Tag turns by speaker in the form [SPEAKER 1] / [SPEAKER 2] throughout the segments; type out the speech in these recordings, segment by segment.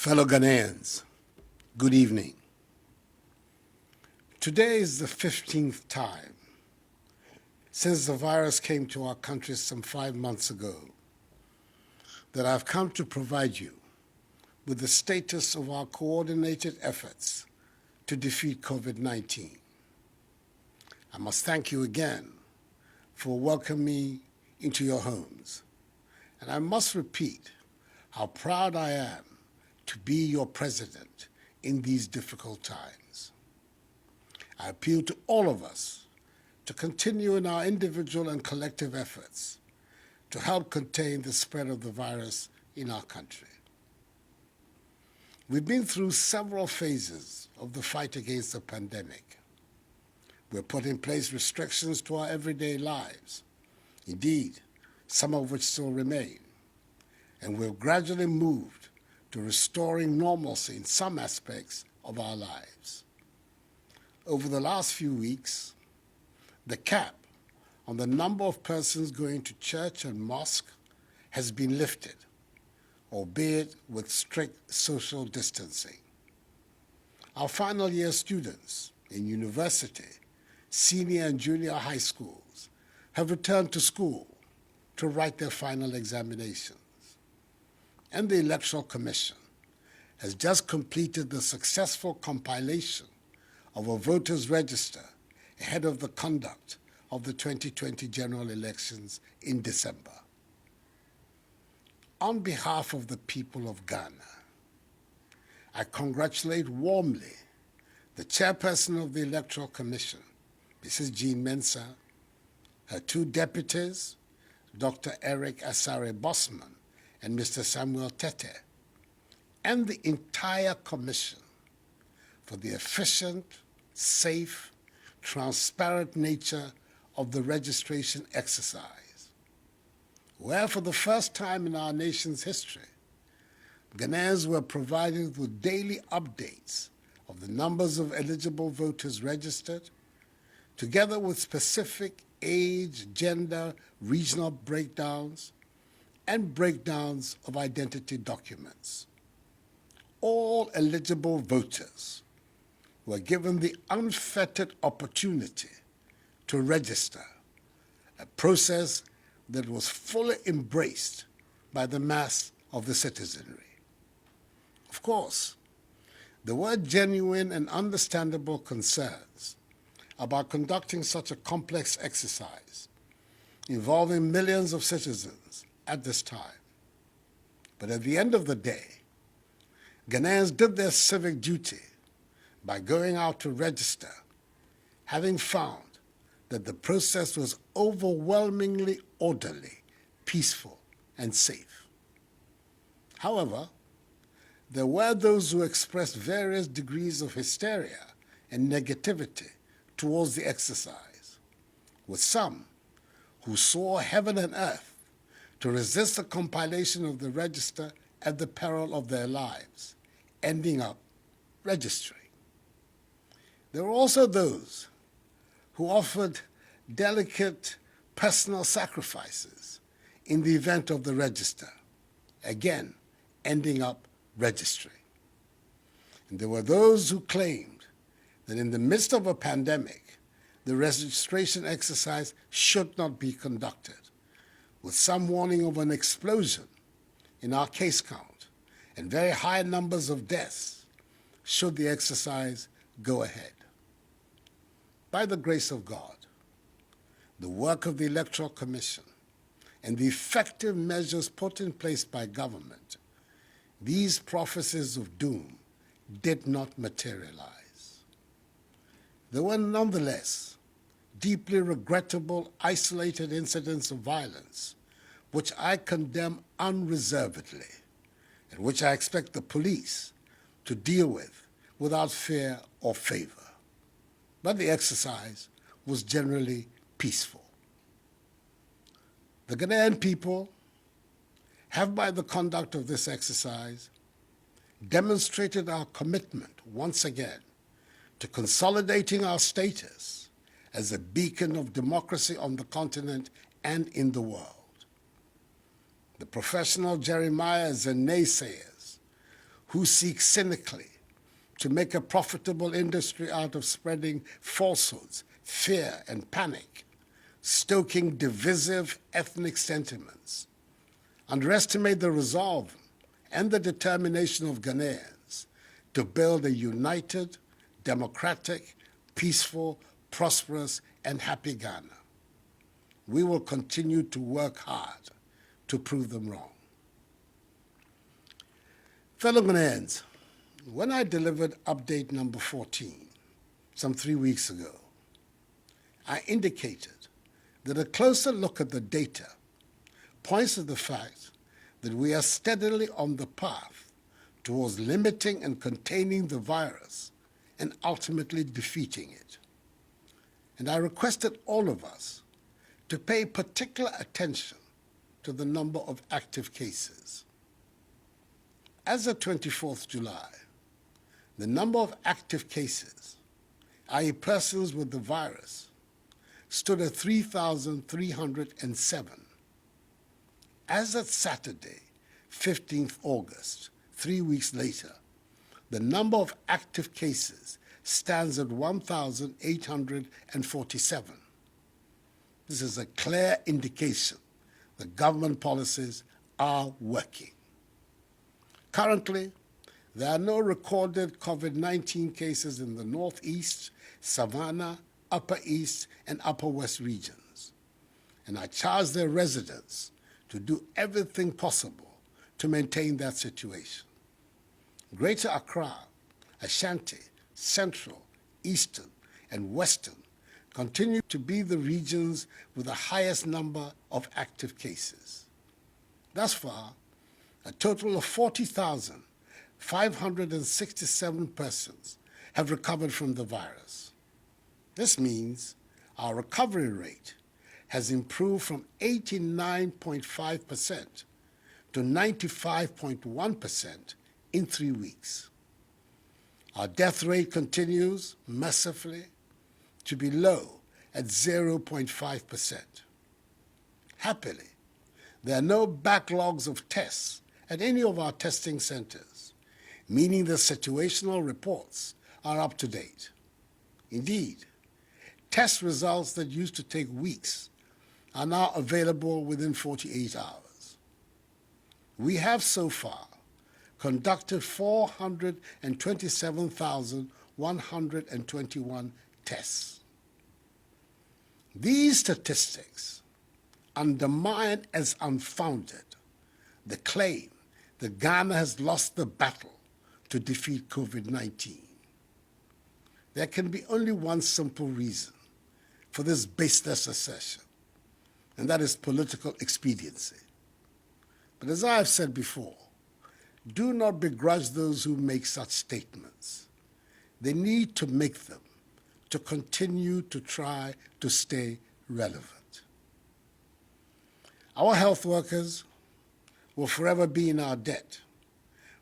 [SPEAKER 1] Fellow Ghanaians, good evening. Today is the 15th time since the virus came to our country some 5 months ago that I've come to provide you with the status of our coordinated efforts to defeat COVID-19. I must thank you again for welcoming me into your homes. And I must repeat how proud I am to be your president in these difficult times. I appeal to all of us to continue in our individual and collective efforts to help contain the spread of the virus in our country. We've been through several phases of the fight against the pandemic. We've put in place restrictions to our everyday lives, indeed, some of which still remain, and we've gradually moved to restoring normalcy in some aspects of our lives. Over the last few weeks, the cap on the number of persons going to church and mosque has been lifted, albeit with strict social distancing. Our final year students in university, senior and junior high schools have returned to school to write their final examinations. And the Electoral Commission has just completed the successful compilation of a voters' register ahead of the conduct of the 2020 general elections in December. On behalf of the people of Ghana, I congratulate warmly the chairperson of the Electoral Commission, Mrs. Jean Mensah, her two deputies, Dr. Eric Asare Bosman and Mr. Samuel Tete, and the entire Commission for the efficient, safe, transparent nature of the registration exercise, where for the first time in our nation's history, Ghanaians were provided with daily updates of the numbers of eligible voters registered, together with specific age, gender, regional breakdowns, and breakdowns of identity documents. All eligible voters were given the unfettered opportunity to register, a process that was fully embraced by the mass of the citizenry. Of course, there were genuine and understandable concerns about conducting such a complex exercise involving millions of citizens at this time. But at the end of the day, Ghanaians did their civic duty by going out to register, having found that the process was overwhelmingly orderly, peaceful, and safe. However, there were those who expressed various degrees of hysteria and negativity towards the exercise, with some who saw heaven and earth to resist the compilation of the register at the peril of their lives, ending up registering. There were also those who offered delicate personal sacrifices in the event of the register, again, ending up registering. And there were those who claimed that in the midst of a pandemic, the registration exercise should not be conducted, with some warning of an explosion in our case count and very high numbers of deaths should the exercise go ahead. By the grace of God, the work of the Electoral Commission and the effective measures put in place by government, these prophecies of doom did not materialize. There were nonetheless deeply regrettable, isolated incidents of violence, which I condemn unreservedly, and which I expect the police to deal with without fear or favor. But the exercise was generally peaceful. The Ghanaian people have, by the conduct of this exercise, demonstrated our commitment once again to consolidating our status as a beacon of democracy on the continent and in the world. The professional Jeremiahs and naysayers who seek cynically to make a profitable industry out of spreading falsehoods, fear, and panic, stoking divisive ethnic sentiments, underestimate the resolve and the determination of Ghanaians to build a united, democratic, peaceful, prosperous, and happy Ghana. We will continue to work hard to prove them wrong. Fellow Ghanaians, when I delivered update number 14 some 3 weeks ago, I indicated that a closer look at the data points to the fact that we are steadily on the path towards limiting and containing the virus and ultimately defeating it. And I requested all of us to pay particular attention to the number of active cases. As of 24th July, the number of active cases, i.e. persons with the virus, stood at 3,307. As of Saturday, 15th August, 3 weeks later, the number of active cases stands at 1,847. This is a clear indication that government policies are working. Currently, there are no recorded COVID-19 cases in the Northeast, Savannah, Upper East, and Upper West regions. And I charge their residents to do everything possible to maintain that situation. Greater Accra, Ashanti, Central, Eastern, and Western continue to be the regions with the highest number of active cases. Thus far, a total of 40,567 persons have recovered from the virus. This means our recovery rate has improved from 89.5% to 95.1% in 3 weeks. Our death rate continues, mercifully, to be low at 0.5%. Happily, there are no backlogs of tests at any of our testing centers, meaning the situational reports are up to date. Indeed, test results that used to take weeks are now available within 48 hours. We have so far conducted 427,121 tests. These statistics undermine as unfounded the claim that Ghana has lost the battle to defeat COVID-19. There can be only one simple reason for this baseless assertion, and that is political expediency. But as I have said before, do not begrudge those who make such statements. They need to make them to continue to try to stay relevant. Our health workers will forever be in our debt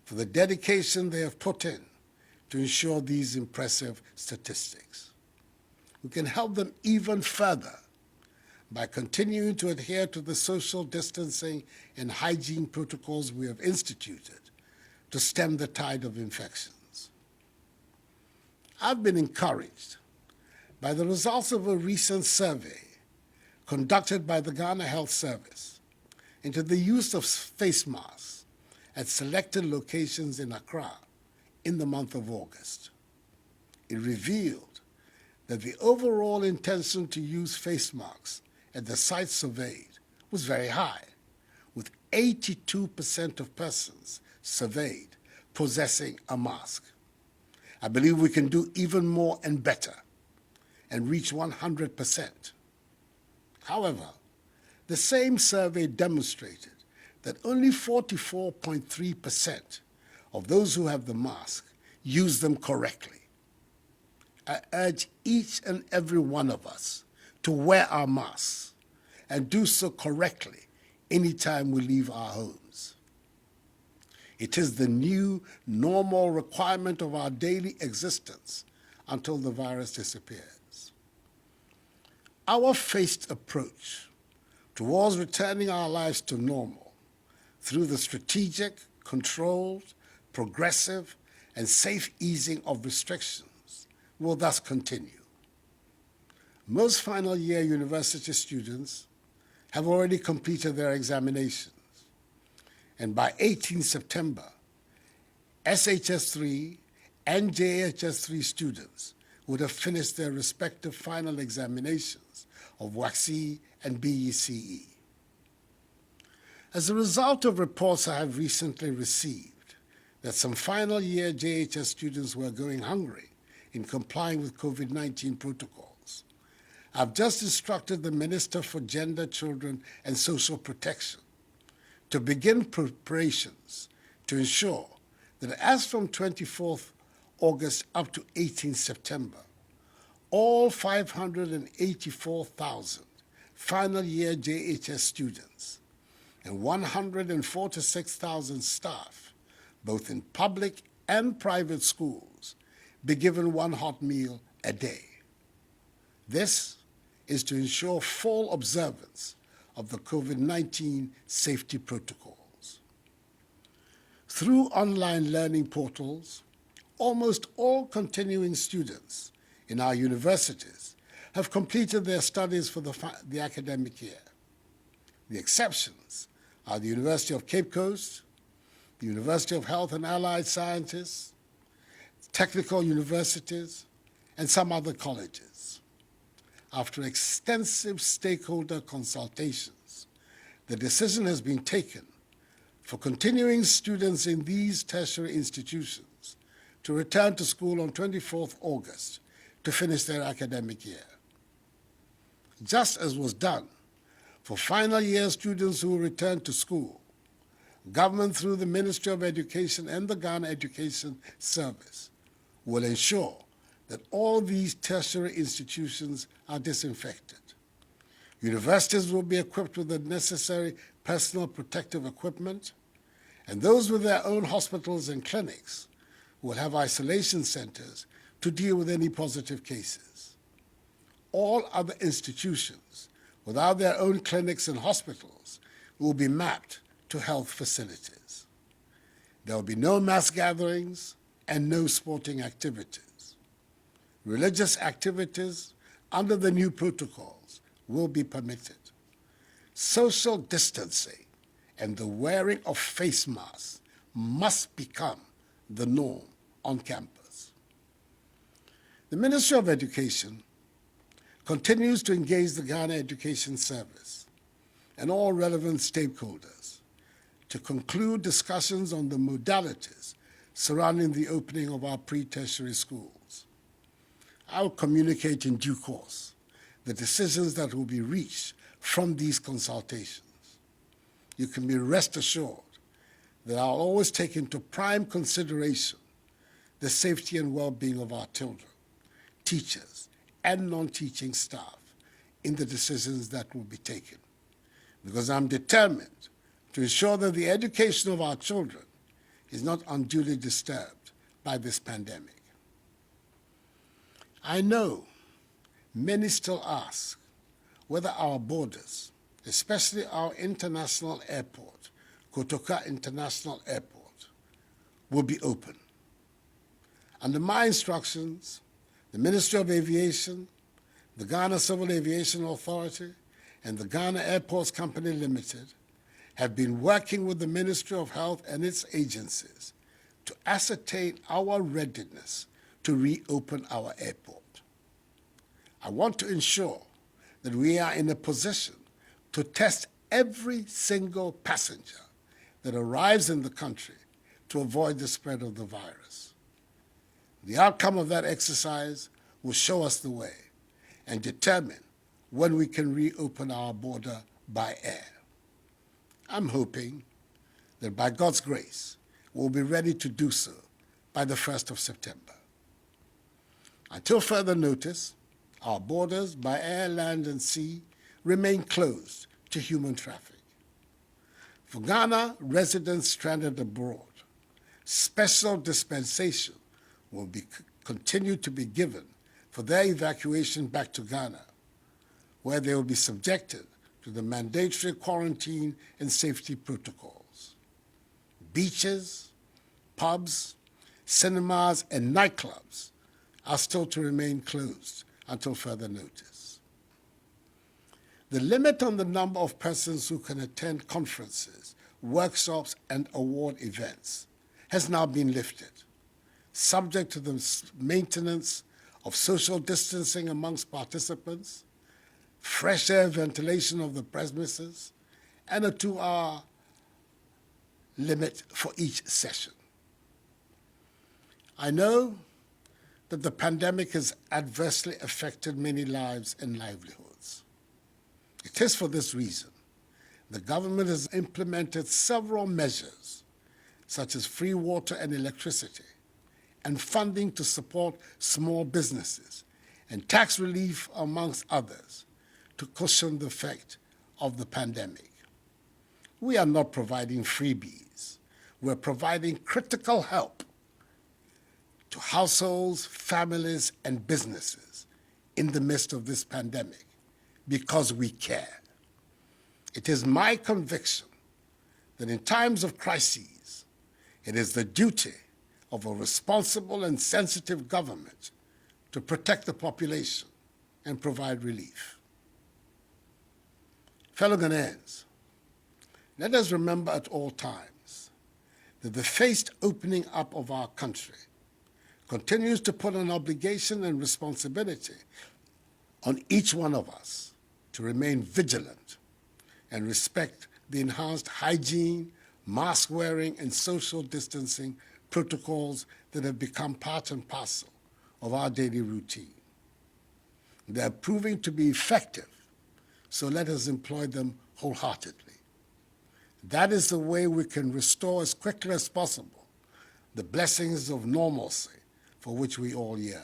[SPEAKER 1] for the dedication they have put in to ensure these impressive statistics. We can help them even further by continuing to adhere to the social distancing and hygiene protocols we have instituted to stem the tide of infections. I've been encouraged by the results of a recent survey conducted by the Ghana Health Service into the use of face masks at selected locations in Accra in the month of August. It revealed that the overall intention to use face masks at the sites surveyed was very high, with 82% of persons surveyed possessing a mask. I believe we can do even more and better and reach 100%. However, the same survey demonstrated that only 44.3% of those who have the mask use them correctly. I urge each and every one of us to wear our masks and do so correctly anytime we leave our homes. It is the new normal requirement of our daily existence until the virus disappears. Our phased approach towards returning our lives to normal through the strategic, controlled, progressive, and safe easing of restrictions will thus continue. Most final year university students have already completed their examinations, and by 18 September, SHS3 and JHS3 students would have finished their respective final examinations of WACC and BECE. As a result of reports I have recently received that some final year JHS students were going hungry in complying with COVID-19 protocols, I've just instructed the Minister for Gender, Children and Social Protection to begin preparations to ensure that as from 24th August up to 18 September, all 584,000 final year JHS students and 146,000 staff, both in public and private schools, be given one hot meal a day. This is to ensure full observance of the COVID-19 safety protocols. Through online learning portals, almost all continuing students in our universities have completed their studies for the academic year. The exceptions are the University of Cape Coast, the University of Health and Allied Sciences, technical universities, and some other colleges. After extensive stakeholder consultations, the decision has been taken for continuing students in these tertiary institutions to return to school on 24th August to finish their academic year. Just as was done for final year students who returned to school, government through the Ministry of Education and the Ghana Education Service will ensure that all these tertiary institutions are disinfected. Universities will be equipped with the necessary personal protective equipment, and those with their own hospitals and clinics will have isolation centers to deal with any positive cases. All other institutions without their own clinics and hospitals will be mapped to health facilities. There will be no mass gatherings and no sporting activities. Religious activities under the new protocols will be permitted. Social distancing and the wearing of face masks must become the norm on campus. The Ministry of Education continues to engage the Ghana Education Service and all relevant stakeholders to conclude discussions on the modalities surrounding the opening of our pre-tertiary schools. I will communicate in due course the decisions that will be reached from these consultations. You can be rest assured that I'll always take into prime consideration the safety and well-being of our children, teachers, and non-teaching staff in the decisions that will be taken, because I'm determined to ensure that the education of our children is not unduly disturbed by this pandemic. I know many still ask whether our borders, especially our international airport, Kotoka International Airport, will be open. Under my instructions, the Ministry of Aviation, the Ghana Civil Aviation Authority, and the Ghana Airports Company Limited have been working with the Ministry of Health and its agencies to ascertain our readiness to reopen our airport. I want to ensure that we are in a position to test every single passenger that arrives in the country to avoid the spread of the virus. The outcome of that exercise will show us the way and determine when we can reopen our border by air. I'm hoping that by God's grace, we'll be ready to do so by the 1st of September. Until further notice, our borders by air, land, and sea remain closed to human traffic. For Ghana residents stranded abroad, special dispensation will continue to be given for their evacuation back to Ghana, where they will be subjected to the mandatory quarantine and safety protocols. Beaches, Pubs, cinemas, and nightclubs are still to remain closed until further notice. The limit on the number of persons who can attend conferences, workshops, and award events has now been lifted, subject to the maintenance of social distancing amongst participants, fresh air ventilation of the premises, and a 2-hour limit for each session. I know that the pandemic has adversely affected many lives and livelihoods. It is for this reason the government has implemented several measures, such as free water and electricity, and funding to support small businesses, and tax relief, amongst others, to cushion the effect of the pandemic. We are not providing freebies. We're providing critical help to households, families, and businesses in the midst of this pandemic because we care. It is my conviction that in times of crises, it is the duty of a responsible and sensitive government to protect the population and provide relief. Fellow Ghanaians, let us remember at all times that the phased opening up of our country continues to put an obligation and responsibility on each one of us to remain vigilant and respect the enhanced hygiene, mask wearing, and social distancing protocols that have become part and parcel of our daily routine. They are proving to be effective, so let us employ them wholeheartedly. That is the way we can restore as quickly as possible the blessings of normalcy for which we all yearn.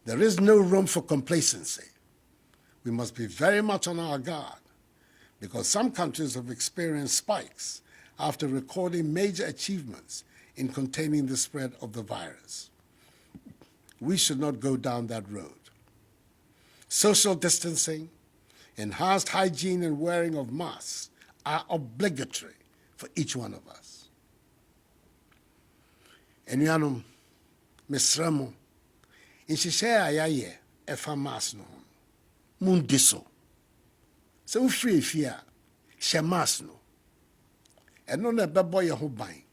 [SPEAKER 1] There is no room for complacency. We must be very much on our guard because some countries have experienced spikes after recording major achievements in containing the spread of the virus. We should not go down that road. Social distancing, enhanced hygiene, and wearing of masks are obligatory for each one of us. Enuanom, mesrɛ mo, nhyehyɛ a yɛayɛ ɛfa mask no ho, mundi so. Sɛ wofiri efie a, hyɛ mask no. Ɛno na ɛbɛbɔ yɛn ho ban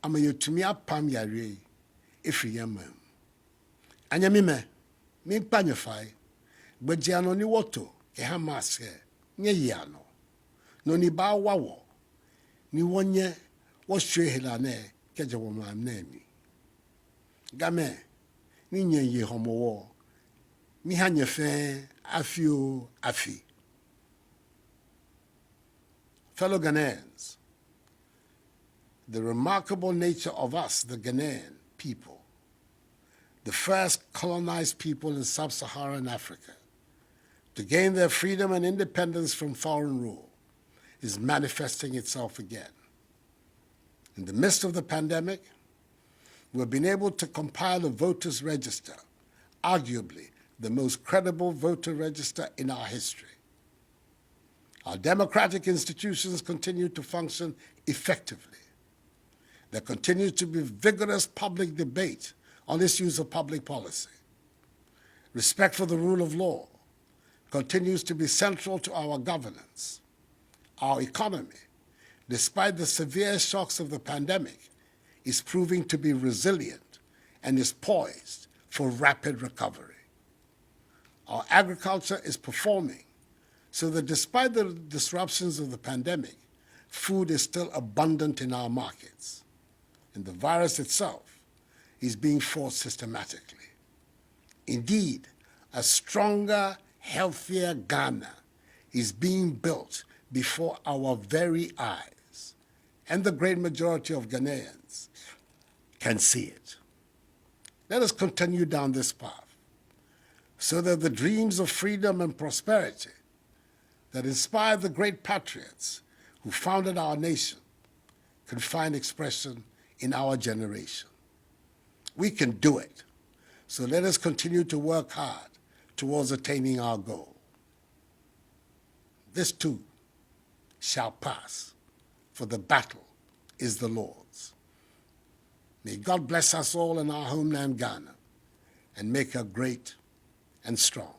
[SPEAKER 1] ama yɛtumi apam yareɛ yi ɛfiri yɛn man mu. Anya mimɛ, mimpa nyefai, gbajiano ni woto ɛha mask nye yiano. No ni ba wawo, ni wonye wo hwe helane keje wo mam na mi. Game, ni nye ye homowo, mi ha nyefe afio afi. Fellow Ghanaians, the remarkable nature of us, the Ghanaian people, the first colonized people in sub-Saharan Africa, to gain their freedom and independence from foreign rule, is manifesting itself again. In the midst of the pandemic, we've been able to compile a voters' register, arguably the most credible voter register in our history. Our democratic institutions continue to function effectively. There continues to be vigorous public debate on issues of public policy. Respect for the rule of law continues to be central to our governance. Our economy, despite the severe shocks of the pandemic, is proving to be resilient and is poised for rapid recovery. Our agriculture is performing so that despite the disruptions of the pandemic, food is still abundant in our markets, and the virus itself is being fought systematically. Indeed, a stronger, healthier Ghana is being built before our very eyes, and the great majority of Ghanaians can see it. Let us continue down this path so that the dreams of freedom and prosperity that inspired the great patriots who founded our nation can find expression in our generation. We can do it, so let us continue to work hard towards attaining our goal. This too shall pass, for the battle is the Lord's. May God bless us all in our homeland, Ghana, and make her great and strong.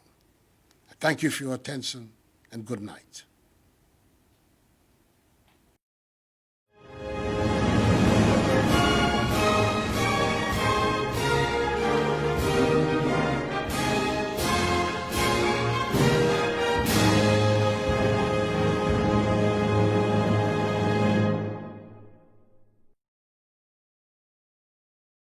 [SPEAKER 1] I thank you for your attention, and good night.